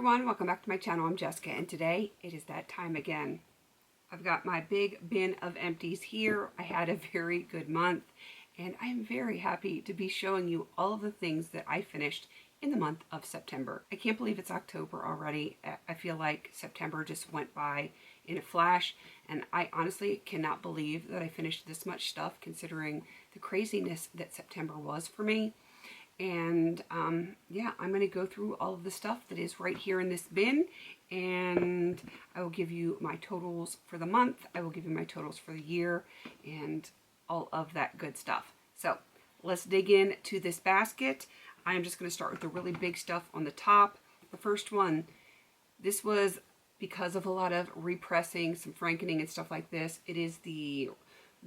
everyone, welcome back to my channel. I'm Jessica, and today it is that time again. I've got my big bin of empties here. I had a very good month, and I'm very happy to be showing you all of the things that I finished in the month of September. I can't believe it's October already. I feel like September just went by in a flash, and I honestly cannot believe that I finished this much stuff considering the craziness that September was for me. And yeah, I'm going to go through all of the stuff that is right here in this bin, and I will give you my totals for the month. I will give you my totals for the year and all of that good stuff. So let's dig into this basket. I'm just going to start with the really big stuff on the top. The first one, this was because of a lot of repressing, some frankening and stuff like this. It is the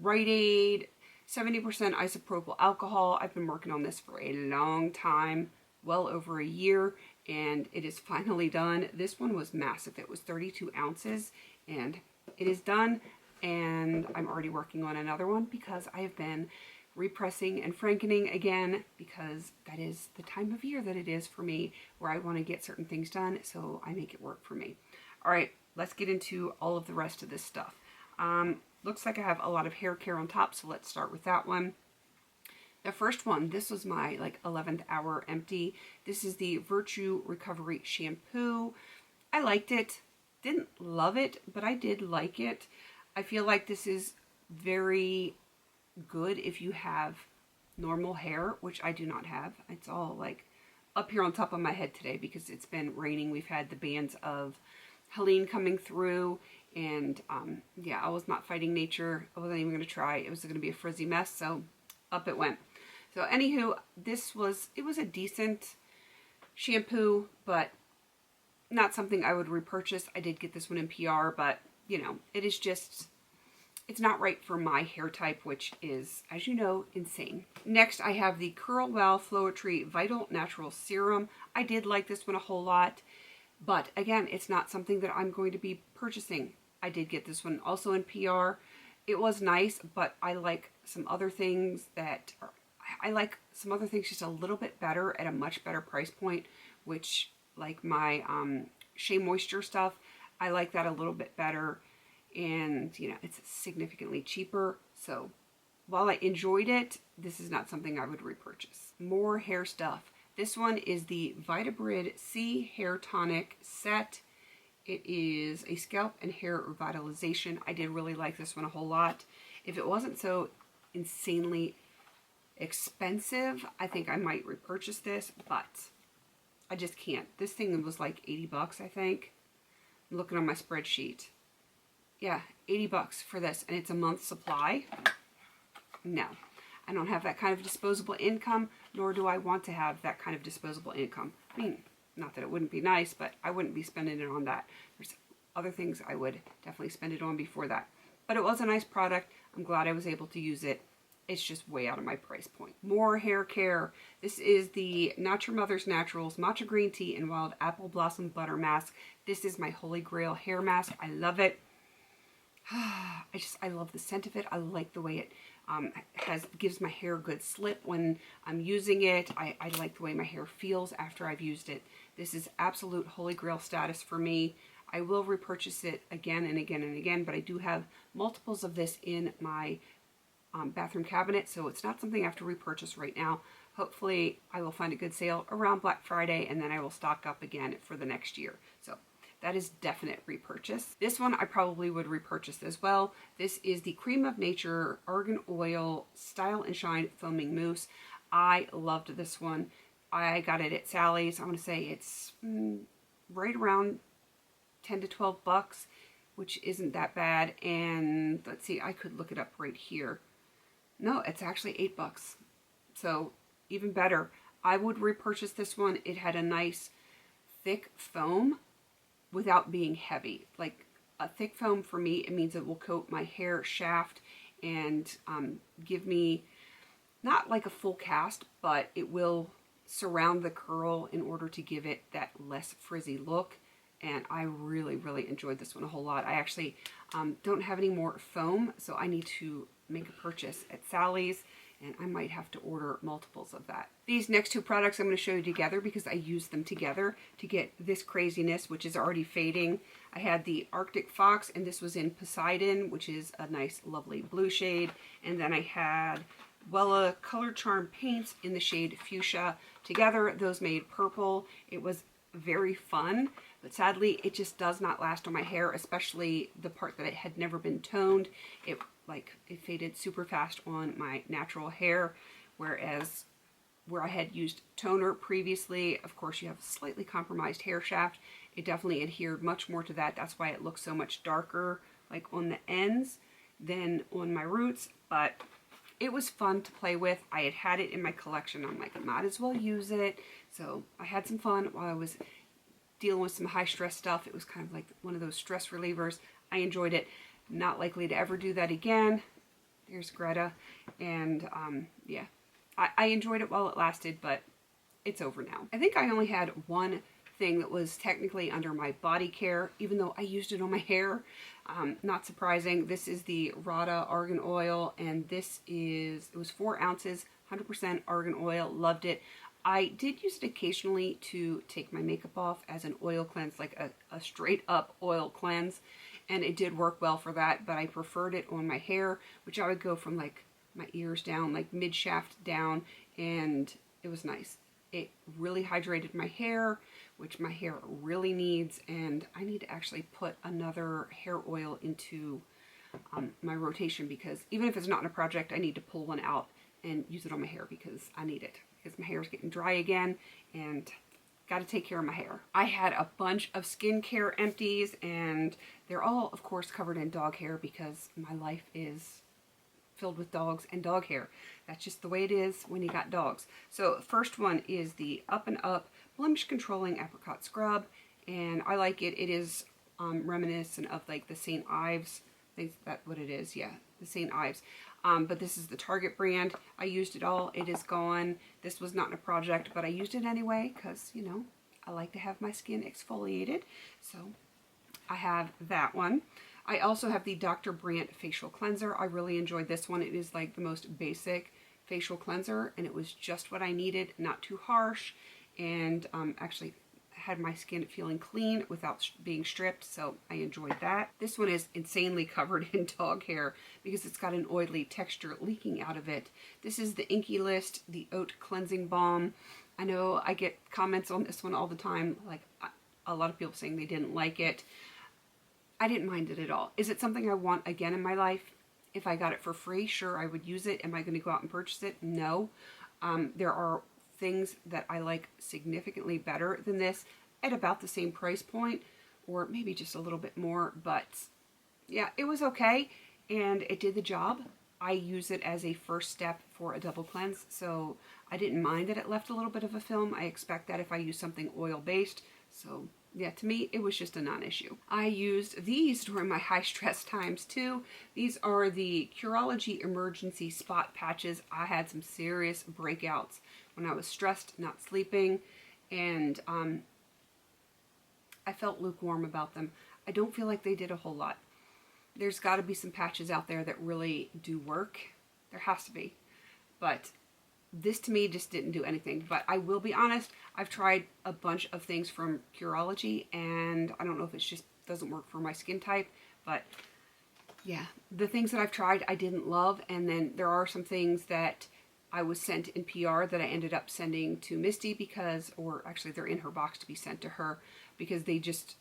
Rite Aid 70% isopropyl alcohol. I've been working on this for a long time, well over a year, and it is finally done. This one was massive. It was 32 ounces, and it is done, and I'm already working on another one because I have been repressing and frankening again, because that is the time of year that it is for me where I want to get certain things done, so I make it work for me. All right, let's get into all of the rest of this stuff. Looks like I have a lot of hair care on top, so let's start with that one. The first one, this was my 11th hour empty. This is the Virtue Recovery Shampoo. I liked it. Didn't love it, but I did like it. I feel like this is very good if you have normal hair, which I do not have. It's all up here on top of my head today because it's been raining. We've had the bands of Helene coming through, and yeah, I was not fighting nature. I wasn't even going to try. It was going to be a frizzy mess, so up it went. So anywho, it was a decent shampoo, but not something I would repurchase. I did get this one in PR, but you know, it's not right for my hair type, which is, as you know, insane. Next, I have the Curl Wow Floetry Vital Natural Serum. I did like this one a whole lot, but again, it's not something that I'm going to be purchasing. I did get this one also in PR. It was nice, but I like some other things just a little bit better at a much better price point, which like my Shea Moisture stuff, I like that a little bit better, and you know, it's significantly cheaper. So while I enjoyed it, this is not something I would repurchase. More hair stuff. This one is the Vitabrid C Hair Tonic Set. It is a scalp and hair revitalization. I did really like this one a whole lot. If it wasn't so insanely expensive, I think I might repurchase this, but I just can't. This thing was like 80 bucks, I think. I'm looking on my spreadsheet. Yeah, 80 bucks for this, and it's a month's supply. No. I don't have that kind of disposable income, nor do I want to have that kind of disposable income. I mean, not that it wouldn't be nice, but I wouldn't be spending it on that. There's other things I would definitely spend it on before that. But it was a nice product. I'm glad I was able to use it. It's just way out of my price point. More hair care. This is the Not Your Mother's Naturals Matcha Green Tea and Wild Apple Blossom Butter Mask. This is my holy grail hair mask. I love it. I love the scent of it. I like the way it gives my hair a good slip when I'm using it. I like the way my hair feels after I've used it. This is absolute holy grail status for me. I will repurchase it again and again and again, but I do have multiples of this in my bathroom cabinet, so it's not something I have to repurchase right now. Hopefully I will find a good sale around Black Friday, and then I will stock up again for the next year. So that is definite repurchase. This one I probably would repurchase as well. This is the Cream of Nature Argan Oil Style and Shine Foaming Mousse. I loved this one. I got it at Sally's. I want to say it's right around 10 to 12 bucks, which isn't that bad. And let's see, I could look it up right here. No, it's actually 8 bucks. So even better. I would repurchase this one. It had a nice thick foam without being heavy. Like a thick foam for me, it means it will coat my hair shaft and give me not like a full cast, but it will surround the curl in order to give it that less frizzy look. And I really, really enjoyed this one a whole lot. I actually don't have any more foam, so I need to make a purchase at Sally's. and I might have to order multiples of that. These next two products I'm going to show you together because I used them together to get this craziness, which is already fading. I had the Arctic Fox, and this was in Poseidon, which is a nice, lovely blue shade. And then I had Wella Color Charm paints in the shade Fuchsia. Together, those made purple. It was very fun, but sadly, it just does not last on my hair, especially the part that it had never been toned. It faded super fast on my natural hair, whereas where I had used toner previously, of course, you have a slightly compromised hair shaft. It definitely adhered much more to that. That's why it looks so much darker, like on the ends than on my roots, but it was fun to play with. I had it in my collection. I'm like, I might as well use it. So I had some fun while I was dealing with some high stress stuff. It was kind of like one of those stress relievers. I enjoyed it. Not likely to ever do that again. There's Greta. And yeah, I enjoyed it while it lasted, but it's over now. I think I only had one thing that was technically under my body care, even though I used it on my hair. Not surprising. This is the Rada Argan Oil, and it was 4 ounces, 100% argan oil. Loved it. I did use it occasionally to take my makeup off as an oil cleanse, like a straight up oil cleanse, and it did work well for that, but I preferred it on my hair, which I would go from like my ears down, like mid shaft down, and it was nice. It really hydrated my hair, which my hair really needs, and I need to actually put another hair oil into my rotation, because even if it's not in a project, I need to pull one out and use it on my hair because I need it, because my hair is getting dry again and got to take care of my hair. I had a bunch of skincare empties, and they're all, of course, covered in dog hair because my life is filled with dogs and dog hair. That's just the way it is when you got dogs. So first one is the Up and Up Blemish Controlling Apricot Scrub, and I like it. It is reminiscent of like the St. Ives. I think that's what it is. Yeah, the St. Ives. But this is the Target brand. I used it all. It is gone. This was not in a project, but I used it anyway because, you know, I like to have my skin exfoliated. So I have that one. I also have the Dr. Brandt Facial Cleanser. I really enjoyed this one. It is like the most basic facial cleanser, and it was just what I needed. Not too harsh, and actually had my skin feeling clean without being stripped, so I enjoyed that. This one is insanely covered in dog hair because it's got an oily texture leaking out of it. This is the Inky List, the Oat Cleansing Balm. I know I get comments on this one all the time, like a lot of people saying they didn't like it. I didn't mind it at all. Is it something I want again in my life? If I got it for free, sure, I would use it. Am I going to go out and purchase it? No. There are things that I like significantly better than this at about the same price point, or maybe just a little bit more, but yeah, it was okay, and it did the job. I use it as a first step for a double cleanse, so I didn't mind that it left a little bit of a film. I expect that if I use something oil-based, so yeah, to me, it was just a non-issue. I used these during my high-stress times, too. These are the Curology Emergency Spot Patches. I had some serious breakouts when I was stressed, not sleeping, and I felt lukewarm about them. I don't feel like they did a whole lot. There's got to be some patches out there that really do work. There has to be. But this to me just didn't do anything. But I will be honest, I've tried a bunch of things from Curology, and I don't know if it just doesn't work for my skin type, but yeah, the things that I've tried I didn't love, and then there are some things that I was sent in PR that I ended up sending to Misty because, or actually they're in her box to be sent to her, because they just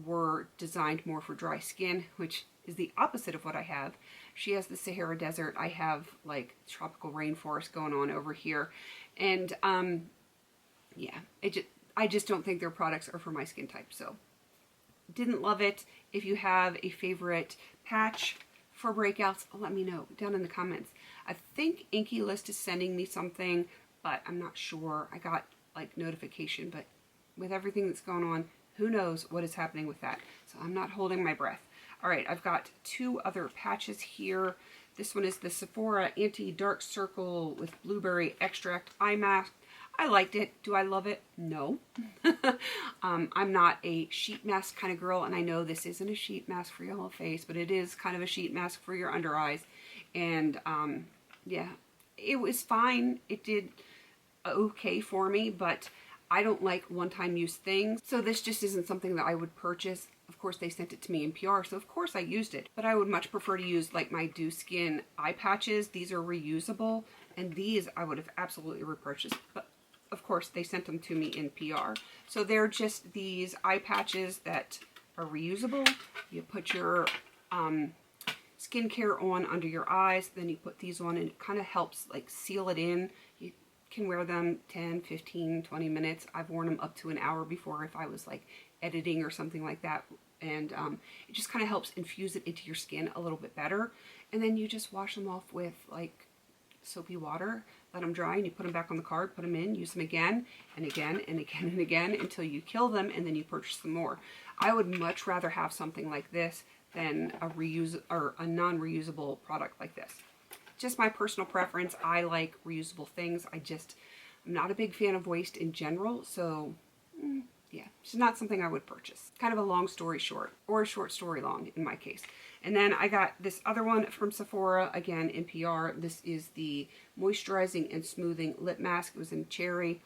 were designed more for dry skin, which is the opposite of what I have. She has the Sahara Desert. I have like tropical rainforest going on over here. And yeah, I just don't think their products are for my skin type. So didn't love it. If you have a favorite patch for breakouts, let me know down in the comments. I think Inky List is sending me something, but I'm not sure. I got like notification, but with everything that's going on, who knows what is happening with that. So I'm not holding my breath. All right, I've got 2 other patches here. This one is the Sephora Anti-Dark Circle with Blueberry Extract Eye Mask. I liked it. Do I love it? No. I'm not a sheet mask kind of girl, and I know this isn't a sheet mask for your whole face, but it is kind of a sheet mask for your under eyes. And yeah, it was fine. It did okay for me, but I don't like one-time use things. So this just isn't something that I would purchase. Of course, they sent it to me in PR, so of course I used it. But I would much prefer to use like my Dew Skin eye patches. These are reusable, and these I would have absolutely repurchased. But of course, they sent them to me in PR. So they're just these eye patches that are reusable. You put your skincare on under your eyes, then you put these on, and it kind of helps like seal it in. You can wear them 10, 15, 20 minutes. I've worn them up to an hour before if I was like editing or something like that. And it just kind of helps infuse it into your skin a little bit better. And then you just wash them off with like soapy water, let them dry, and you put them back on the card, put them in, use them again and again and again and again until you kill them, and then you purchase some more. I would much rather have something like this than a non-reusable product like this. Just my personal preference. I like reusable things. I'm not a big fan of waste in general, so yeah, it's not something I would purchase. Kind of a long story short, or a short story long in my case. And then I got this other one from Sephora, again in PR. This is the Moisturizing and Smoothing Lip Mask. It was in cherry.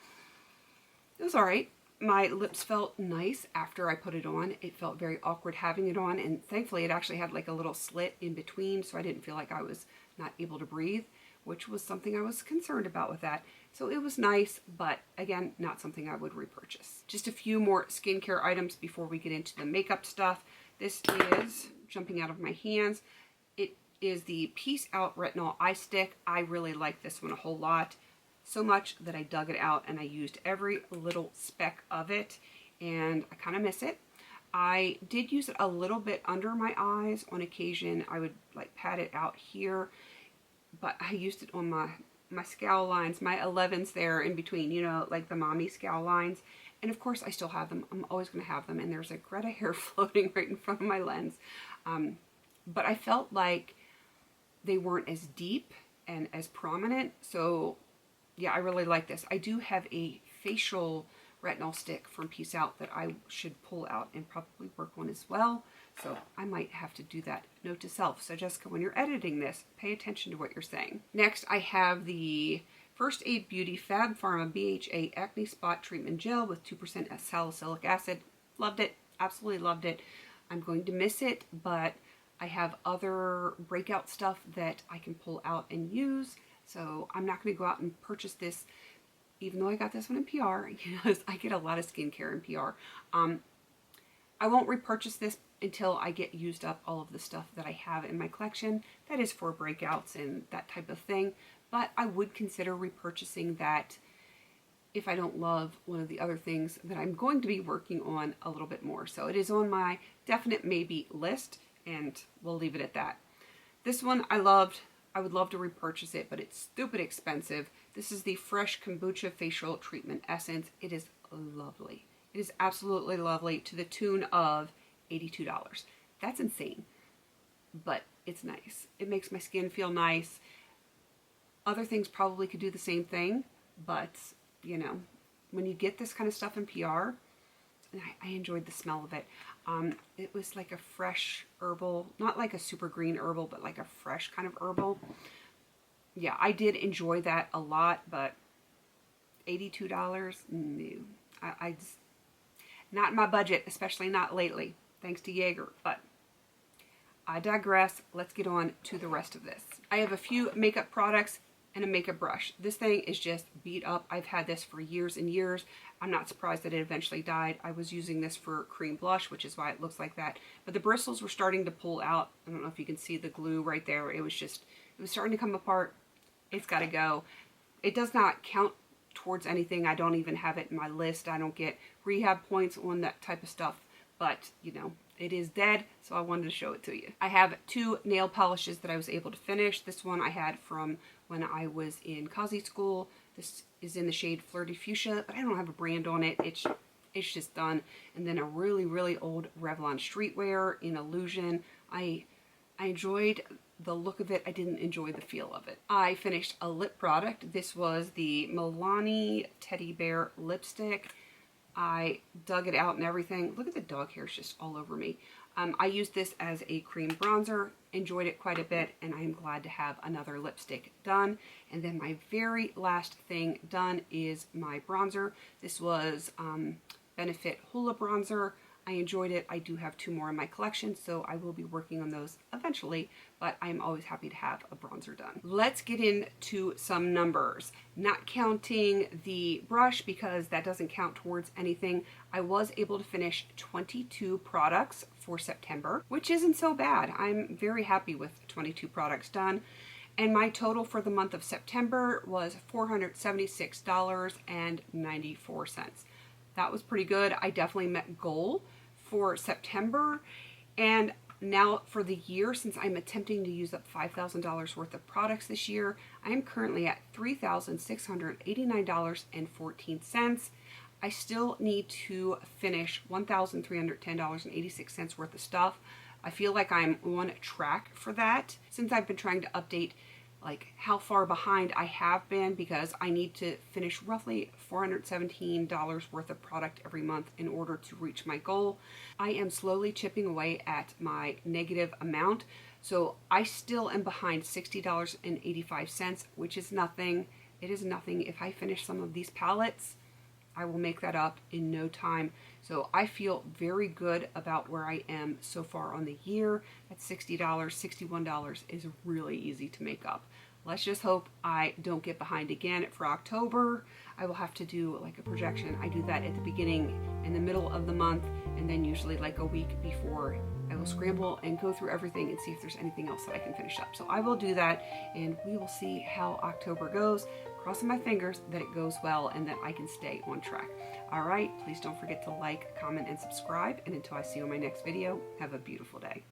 It was alright. My lips felt nice after I put it on. It felt very awkward having it on, and thankfully it actually had like a little slit in between, so I didn't feel like I was not able to breathe, which was something I was concerned about with that. So it was nice, but again, not something I would repurchase. Just a few more skincare items before we get into the makeup stuff. This is jumping out of my hands. It is the Peace Out Retinol Eye Stick. I really like this one a whole lot. So much that I dug it out and I used every little speck of it, and I kind of miss it. I did use it a little bit under my eyes on occasion. I would like pat it out here, but I used it on my scowl lines, my 11s there in between, you know, like the mommy scowl lines. And of course I still have them. I'm always going to have them. And there's a Greta hair floating right in front of my lens. But I felt like they weren't as deep and as prominent. So yeah, I really like this. I do have a facial retinol stick from Peace Out that I should pull out and probably work on as well. So I might have to do that. Note to self. So Jessica, when you're editing this, pay attention to what you're saying. Next, I have the First Aid Beauty Fab Pharma BHA Acne Spot Treatment Gel with 2% salicylic acid. Loved it. Absolutely loved it. I'm going to miss it, but I have other breakout stuff that I can pull out and use. So I'm not going to go out and purchase this, even though I got this one in PR. You know, I get a lot of skincare in PR. I won't repurchase this until I get used up all of the stuff that I have in my collection. That is for breakouts and that type of thing. But I would consider repurchasing that if I don't love one of the other things that I'm going to be working on a little bit more. So it is on my definite maybe list, and we'll leave it at that. This one I loved. I would love to repurchase it, but it's stupid expensive. This is the Fresh Kombucha Facial Treatment Essence. It is lovely. It is absolutely lovely, to the tune of $82. That's insane, but it's nice. It makes my skin feel nice. Other things probably could do the same thing, but you know, when you get this kind of stuff in PR, I enjoyed the smell of it. It was like a fresh herbal, not like a super green herbal, but like a fresh kind of herbal. Yeah, I did enjoy that a lot, but $82? No. I just, not in my budget, especially not lately, thanks to Jaeger, but I digress. Let's get on to the rest of this. I have a few makeup products and a makeup brush. This thing is just beat up. I've had this for years and years. I'm not surprised that it eventually died. I was using this for cream blush, which is why it looks like that. But the bristles were starting to pull out. I don't know if you can see the glue right there. It was starting to come apart. It's got to go. It does not count towards anything. I don't even have it in my list. I don't get rehab points on that type of stuff. But, you know, it is dead, so I wanted to show it to you. I have 2 nail polishes that I was able to finish. This one I had from when I was in Cosy School. This is in the shade Flirty Fuchsia, but I don't have a brand on it. It's just done. And then a really, really old Revlon Streetwear in Illusion. I enjoyed the look of it. I didn't enjoy the feel of it. I finished a lip product. This was the Milani Teddy Bear Lipstick. I dug it out and everything. Look at the dog hairs just all over me. I used this as a cream bronzer. enjoyed it quite a bit, and I'm glad to have another lipstick done. And then my very last thing done is my bronzer. This was Benefit Hoola bronzer. I enjoyed it. I do have 2 more in my collection, so I will be working on those eventually, but I'm always happy to have a bronzer done. Let's get into some numbers. Not counting the brush because that doesn't count towards anything. I was able to finish 22 products for September, which isn't so bad. I'm very happy with 22 products done. And my total for the month of September was $476.94. That was pretty good. I definitely met goal for September. And now for the year, since I'm attempting to use up $5,000 worth of products this year, I am currently at $3,689.14. I still need to finish $1,310.86 worth of stuff. I feel like I'm on track for that since I've been trying to update like how far behind I have been, because I need to finish roughly $417 worth of product every month in order to reach my goal. I am slowly chipping away at my negative amount, so I still am behind $60.85, which is nothing. It is nothing. If I finish some of these palettes, I will make that up in no time. So I feel very good about where I am so far on the year. At $60, $61 is really easy to make up. Let's just hope I don't get behind again for October. I will have to do like a projection. I do that at the beginning and the middle of the month, and then usually like a week before I will scramble and go through everything and see if there's anything else that I can finish up. So I will do that, and we will see how October goes. Crossing my fingers that it goes well and that I can stay on track. All right, please don't forget to like, comment, and subscribe. And until I see you in my next video, have a beautiful day.